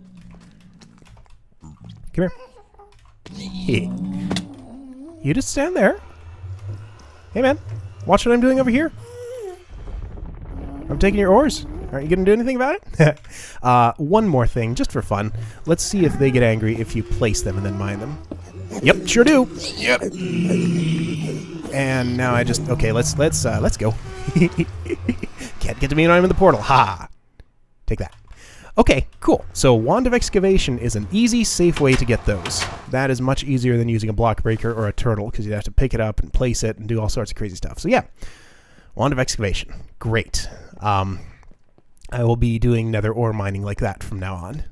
Come here. Hey. You just stand there. Hey, man. Watch what I'm doing over here. I'm taking your ores. Aren't you going to do anything about it? One more thing, just for fun. Let's see if they get angry if you place them and then mine them. Yep, sure do. Yep. And now I just... Okay, let's go. Can't get to me when I'm in the portal. Ha! Take that. Okay, cool. So wand of excavation is an easy, safe way to get those. That is much easier than using a block breaker or a turtle, because you'd have to pick it up and place it and do all sorts of crazy stuff. So yeah, wand of excavation. Great. I will be doing nether ore mining like that from now on,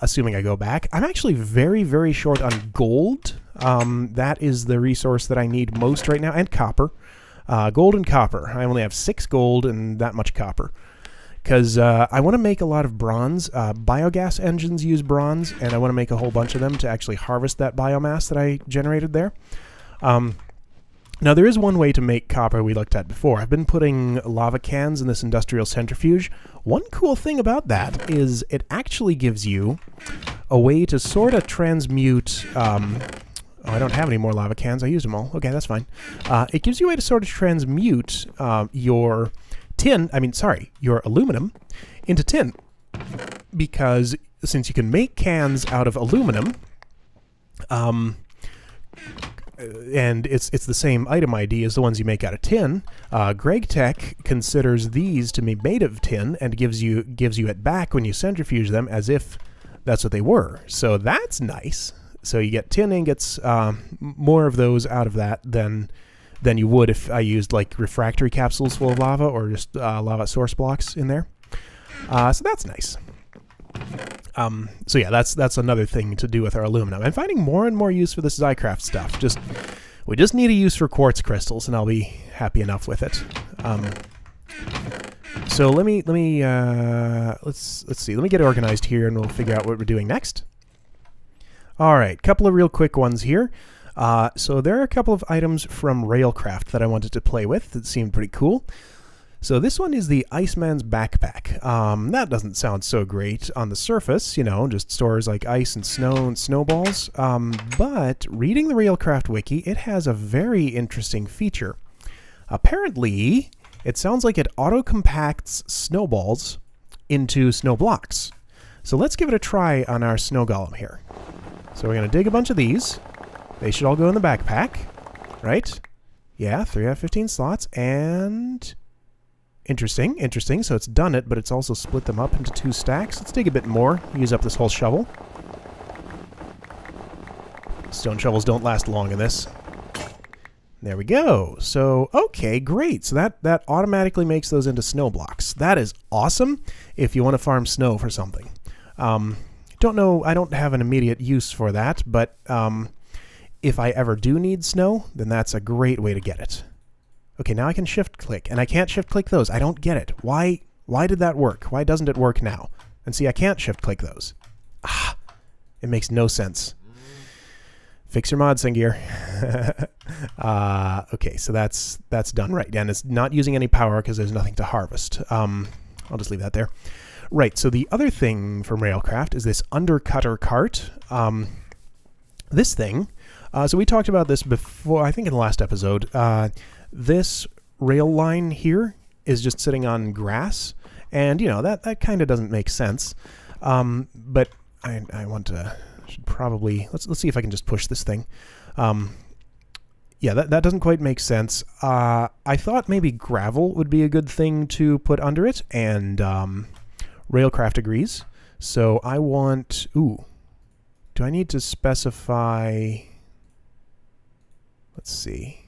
assuming I go back. I'm actually very, very short on gold. That is the resource that I need most right now, and copper. Gold and copper. I only have 6 gold and that much copper. Because I want to make a lot of bronze. Biogas engines use bronze, and I want to make a whole bunch of them to actually harvest that biomass that I generated there. Now, there is one way to make copper we looked at before. I've been putting lava cans in this industrial centrifuge. One cool thing about that is it actually gives you a way to sort of transmute... oh, I don't have any more lava cans. I used them all. Okay, that's fine. It gives you a way to sort of transmute your aluminum into tin. Because since you can make cans out of aluminum... and it's the same item ID as the ones you make out of tin. GregTech considers these to be made of tin and gives you it back when you centrifuge them as if that's what they were. So that's nice. So you get tin ingots, more of those out of that than you would if I used like refractory capsules full of lava or just lava source blocks in there. So that's nice. So yeah, that's another thing to do with our aluminum. I'm finding more and more use for this Xycraft stuff. We just need a use for quartz crystals, and I'll be happy enough with it. So let's see. Let me get organized here, and we'll figure out what we're doing next. All right, couple of real quick ones here. So there are a couple of items from Railcraft that I wanted to play with that seemed pretty cool. So this one is the Iceman's Backpack. That doesn't sound so great on the surface, you know, just stores like ice and snow and snowballs. But reading the Railcraft wiki, it has a very interesting feature. Apparently, it sounds like it auto-compacts snowballs into snow blocks. So let's give it a try on our snow golem here. So we're going to dig a bunch of these. They should all go in the backpack, right? Yeah, 3 out of 15 slots, and... Interesting. So it's done it, but it's also split them up into 2 stacks. Let's dig a bit more. Use up this whole shovel. Stone shovels don't last long in this. There we go. So, okay, great. So that automatically makes those into snow blocks. That is awesome if you want to farm snow for something. Don't know, I don't have an immediate use for that, but if I ever do need snow, then that's a great way to get it. Okay, now I can shift-click, and I can't shift-click those. I don't get it. Why did that work? Why doesn't it work now? And see, I can't shift-click those. Ah, it makes no sense. Fix your mod, Singear. Okay, so that's done right. And it's not using any power because there's nothing to harvest. I'll just leave that there. Right, so the other thing from Railcraft is this undercutter cart. This thing, so we talked about this before, I think in the last episode. This rail line here is just sitting on grass, and you know that kind of doesn't make sense. But I want to should probably let's see if I can just push this thing. Yeah, that doesn't quite make sense. I thought maybe gravel would be a good thing to put under it, and Railcraft agrees. So I want... Ooh. Do I need to specify... Let's see.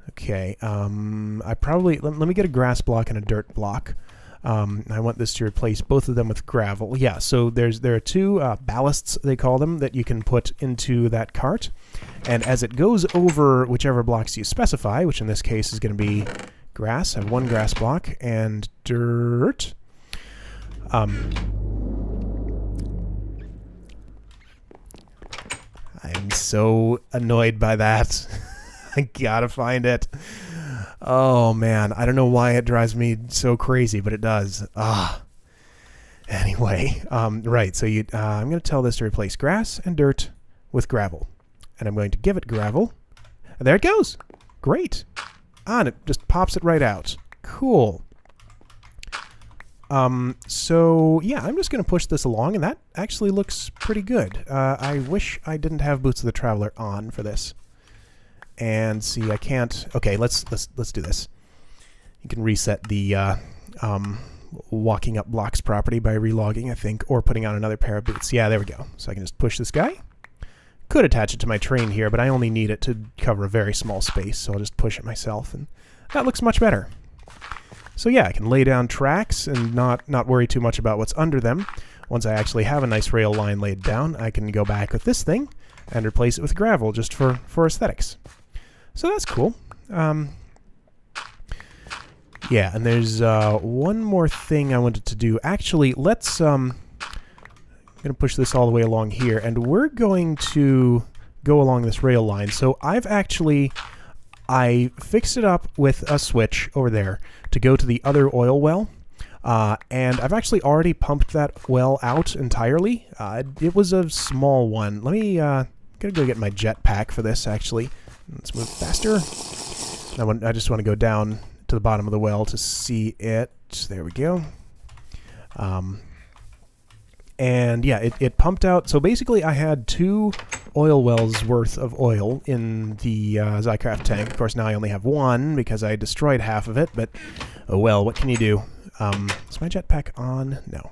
Okay. I probably... Let me get a grass block and a dirt block. I want this to replace both of them with gravel. Yeah, so there are two ballasts, they call them, that you can put into that cart. And as it goes over whichever blocks you specify, which in this case is going to be grass, I have one grass block, and dirt. I'm so annoyed by that. I gotta find it. Oh man, I don't know why it drives me so crazy, but it does. Anyway, right, so I'm going to tell this to replace grass and dirt with gravel. And I'm going to give it gravel. And there it goes. Great. And it just pops it right out. Cool. So yeah, I'm just going to push this along, and that actually looks pretty good. I wish I didn't have Boots of the Traveler on for this. And see, I can't... Okay, let's do this. You can reset the walking up blocks property by relogging, I think, or putting on another pair of boots. Yeah, there we go. So I can just push this guy. Could attach it to my train here, but I only need it to cover a very small space, so I'll just push it myself, and that looks much better. So yeah, I can lay down tracks and not worry too much about what's under them. Once I actually have a nice rail line laid down, I can go back with this thing and replace it with gravel just for aesthetics. So that's cool. Yeah, and there's one more thing I wanted to do. Actually, let's... I'm going to push this all the way along here, and we're going to go along this rail line. So I fixed it up with a switch over there to go to the other oil well, and I've actually already pumped that well out entirely. It was a small one. Let me gonna go get my jetpack for this, actually. Let's move faster. I just want to go down to the bottom of the well to see it. There we go. And yeah, it pumped out. So basically I had 2 oil wells worth of oil in the Xycraft tank. Of course, now I only have 1 because I destroyed half of it, but oh well, what can you do? Is my jetpack on? No.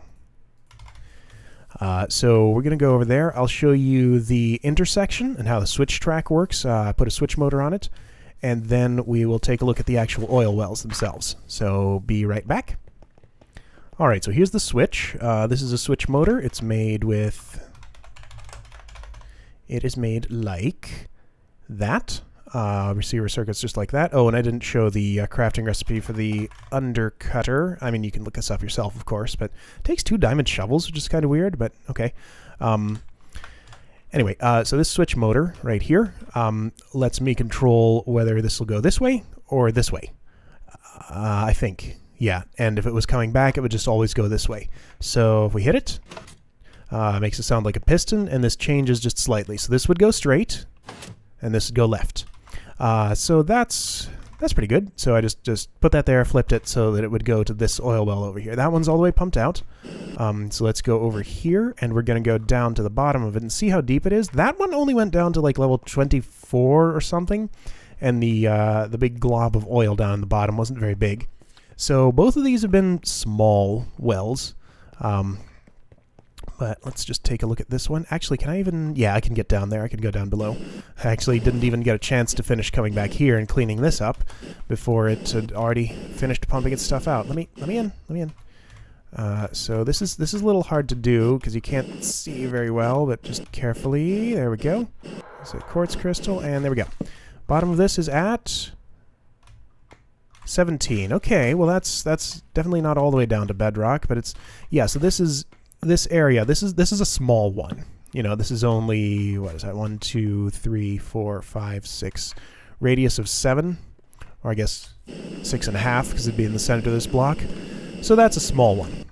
So we're going to go over there. I'll show you the intersection and how the switch track works. I put a switch motor on it, and then we will take a look at the actual oil wells themselves. So be right back. Alright, so here's the switch. This is a switch motor. It's made with... It is made like that. Receiver circuits just like that. Oh, and I didn't show the crafting recipe for the undercutter. I mean, you can look this up yourself, of course, but it takes 2 diamond shovels, which is kind of weird, but okay. Anyway, so this switch motor right here lets me control whether this will go this way or this way. I think. Yeah, and if it was coming back, it would just always go this way. So if we hit it, it makes it sound like a piston, and this changes just slightly. So this would go straight, and this would go left. So that's pretty good. So I just put that there, flipped it so that it would go to this oil well over here. That one's all the way pumped out. So let's go over here, and we're going to go down to the bottom of it and see how deep it is. That one only went down to like level 24 or something, and the big glob of oil down in the bottom wasn't very big. So both of these have been small wells, but let's just take a look at this one. Actually, can I even... Yeah, I can get down there. I can go down below. I actually didn't even get a chance to finish coming back here and cleaning this up before it had already finished pumping its stuff out. Let me in. So this is a little hard to do because you can't see very well, but just carefully. There we go. It's a quartz crystal, and there we go. Bottom of this is at... 17. Okay, well that's definitely not all the way down to bedrock, but it's... Yeah, so this area, this is a small one. You know, this is only, what is that, 1, 2, 3, 4, 5, 6, radius of 7, or I guess 6.5, because it'd be in the center of this block. So that's a small one.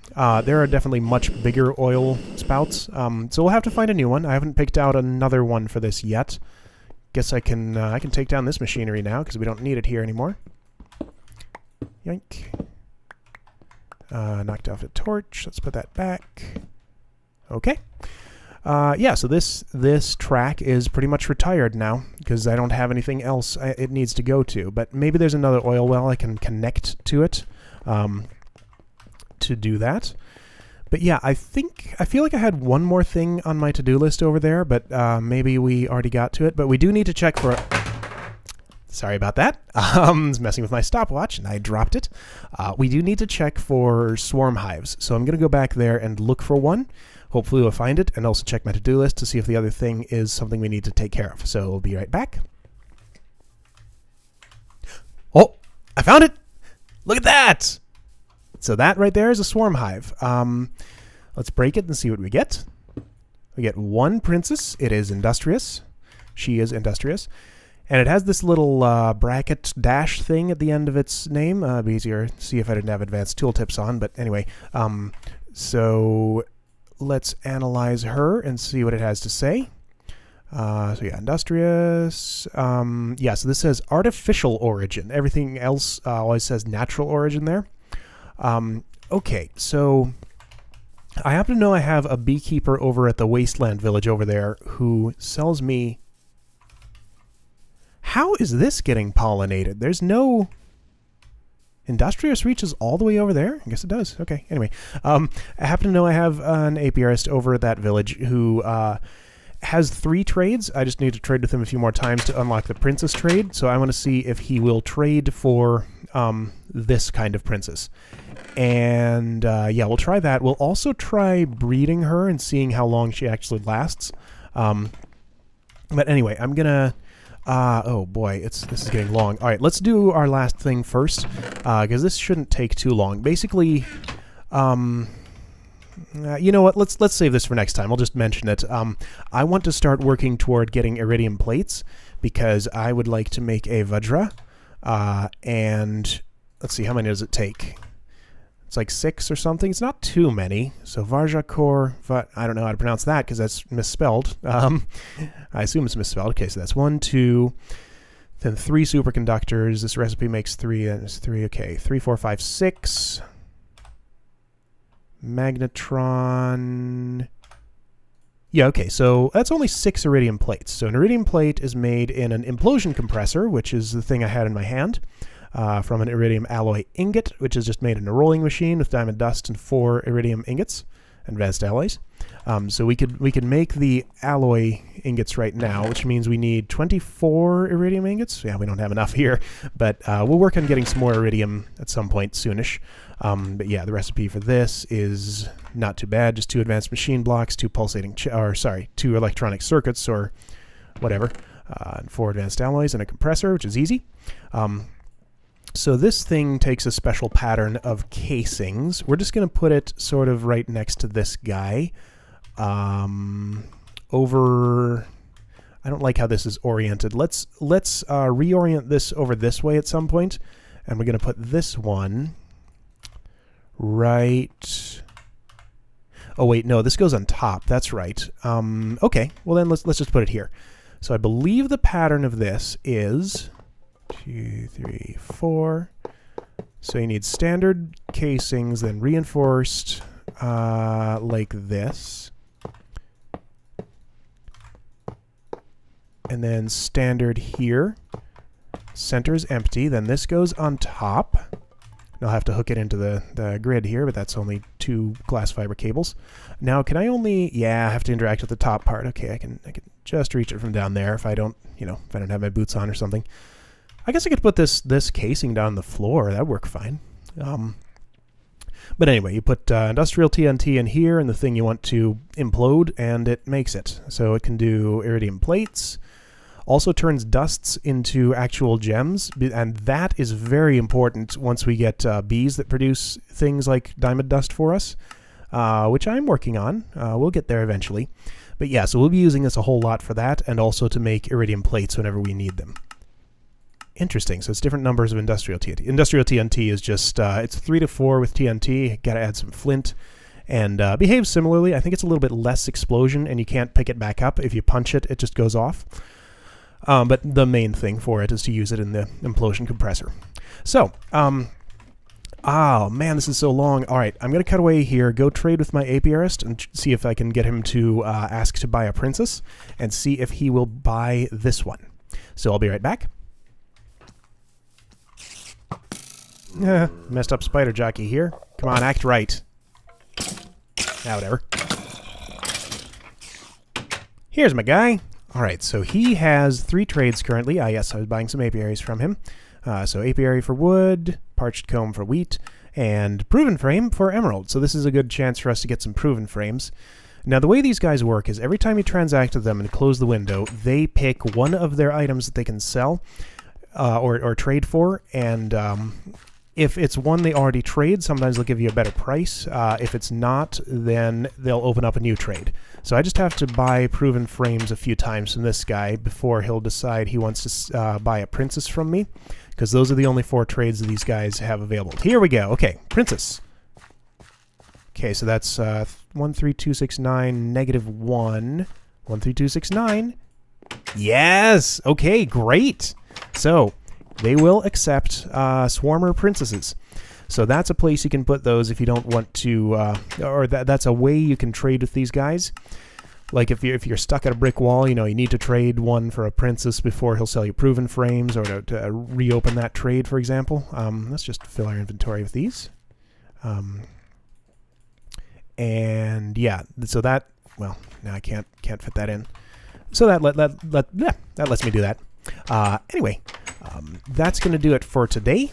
There are definitely much bigger oil spouts, so we'll have to find a new one. I haven't picked out another one for this yet. Guess I can take down this machinery now because we don't need it here anymore. Yank. Knocked off a torch. Let's put that back. Okay. Yeah, so this track is pretty much retired now because I don't have anything else it needs to go to. But maybe there's another oil well I can connect to it to do that. But yeah, I feel like I had one more thing on my to-do list over there, but maybe we already got to it. But we do need to check for... Sorry about that. I was messing with my stopwatch and I dropped it. We do need to check for swarm hives. So I'm going to go back there and look for one. Hopefully we'll find it, and also check my to-do list to see if the other thing is something we need to take care of. So we'll be right back. Oh, I found it! Look at that! So that right there is a swarm hive. Let's break it and see what we get. We get one princess. It is industrious. She is industrious. And it has this little bracket dash thing at the end of its name. It'd be easier to see if I didn't have advanced tooltips on. But anyway, so let's analyze her and see what it has to say. So yeah, industrious. Yeah, so this says artificial origin. Everything else always says natural origin there. Okay, so I happen to know I have a beekeeper over at the wasteland village over there who sells me... How is this getting pollinated? There's no... Industrious reaches all the way over there? I guess it does. Okay, anyway. I happen to know I have an apiarist over at that village who has 3 trades. I just need to trade with him a few more times to unlock the princess trade. So I want to see if he will trade for this kind of princess. And yeah, we'll try that. We'll also try breeding her and seeing how long she actually lasts. But anyway, I'm going to... oh boy, this is getting long. All right, let's do our last thing first, because this shouldn't take too long. Basically, you know what? Let's save this for next time. I'll just mention it. I want to start working toward getting iridium plates because I would like to make a Vajra. And let's see, how many does it take? It's like 6 or something. It's not too many. So Vajra core, I don't know how to pronounce that because that's misspelled. I assume it's misspelled. Okay, so that's 1, 2, then 3 superconductors. This recipe makes 3. That is 3. Okay, 3, 4, 5, 6. Magnetron. Yeah, okay, so that's only 6 iridium plates. So an iridium plate is made in an implosion compressor, which is the thing I had in my hand. From an iridium alloy ingot, which is just made in a rolling machine with diamond dust and 4 iridium ingots, advanced alloys. So we could make the alloy ingots right now, which means we need 24 iridium ingots. Yeah, we don't have enough here, but we'll work on getting some more iridium at some point soonish. But yeah, the recipe for this is not too bad. Just 2 advanced machine blocks, 2 pulsating, 2 electronic circuits or whatever, and 4 advanced alloys and a compressor, which is easy. So this thing takes a special pattern of casings. We're just going to put it sort of right next to this guy. Over... I don't like how this is oriented. Let's reorient this over this way at some point. And we're going to put this one right... Oh, wait, no, this goes on top. That's right. Okay, well then let's just put it here. So I believe the pattern of this is... 2, 3, 4. So you need standard casings, then reinforced like this. And then standard here. Center is empty. Then this goes on top. I'll have to hook it into the grid here, but that's only 2 glass fiber cables. Now, can I only... Yeah, I have to interact with the top part. Okay, I can just reach it from down there if I don't, if I don't have my boots on or something. I guess I could put this casing down the floor. That'd work fine. But anyway, you put industrial TNT in here and the thing you want to implode, and it makes it. So it can do iridium plates. Also turns dusts into actual gems, and that is very important once we get bees that produce things like diamond dust for us, which I'm working on. We'll get there eventually. But yeah, so we'll be using this a whole lot for that, and also to make iridium plates whenever we need them. Interesting. So it's different numbers of industrial TNT. Industrial TNT is just, it's 3 to 4 with TNT. Got to add some flint. And behaves similarly. I think it's a little bit less explosion, and you can't pick it back up. If you punch it, it just goes off. But the main thing for it is to use it in the implosion compressor. So, oh man, this is so long. All right, I'm going to cut away here, go trade with my apiarist, and see if I can get him to ask to buy a princess, and see if he will buy this one. So I'll be right back. Messed up spider jockey here. Come on, act right. Ah, whatever. Here's my guy. All right, so he has 3 trades currently. Yes, I was buying some apiaries from him. So apiary for wood, parched comb for wheat, and proven frame for emerald. So this is a good chance for us to get some proven frames. Now, the way these guys work is every time you transact with them and close the window, they pick one of their items that they can sell or trade for, and if it's one they already trade, sometimes they'll give you a better price. If it's not, then they'll open up a new trade. So I just have to buy proven frames a few times from this guy before he'll decide he wants to buy a princess from me, because those are the only 4 trades that these guys have available. Here we go. Okay, princess. Okay, so that's 13269 -1. 13269. Yes! Okay, great! So they will accept swarmer princesses. So that's a place you can put those if you don't want to, or that's a way you can trade with these guys. Like if you're stuck at a brick wall, you know, you need to trade one for a princess before he'll sell you proven frames, or to reopen that trade, for example. Let's just fill our inventory with these. And yeah, so that, well, now I can't fit that in. So that lets me do that. Anyway, that's going to do it for today.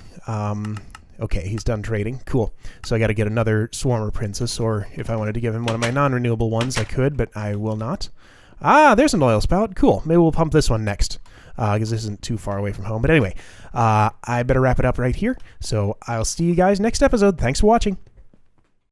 Okay, he's done trading. Cool. So I got to get another swarmer princess, or if I wanted to give him one of my non-renewable ones, I could, but I will not. Ah, there's an oil spout. Cool. Maybe we'll pump this one next, because this isn't too far away from home. But anyway, I better wrap it up right here. So I'll see you guys next episode. Thanks for watching.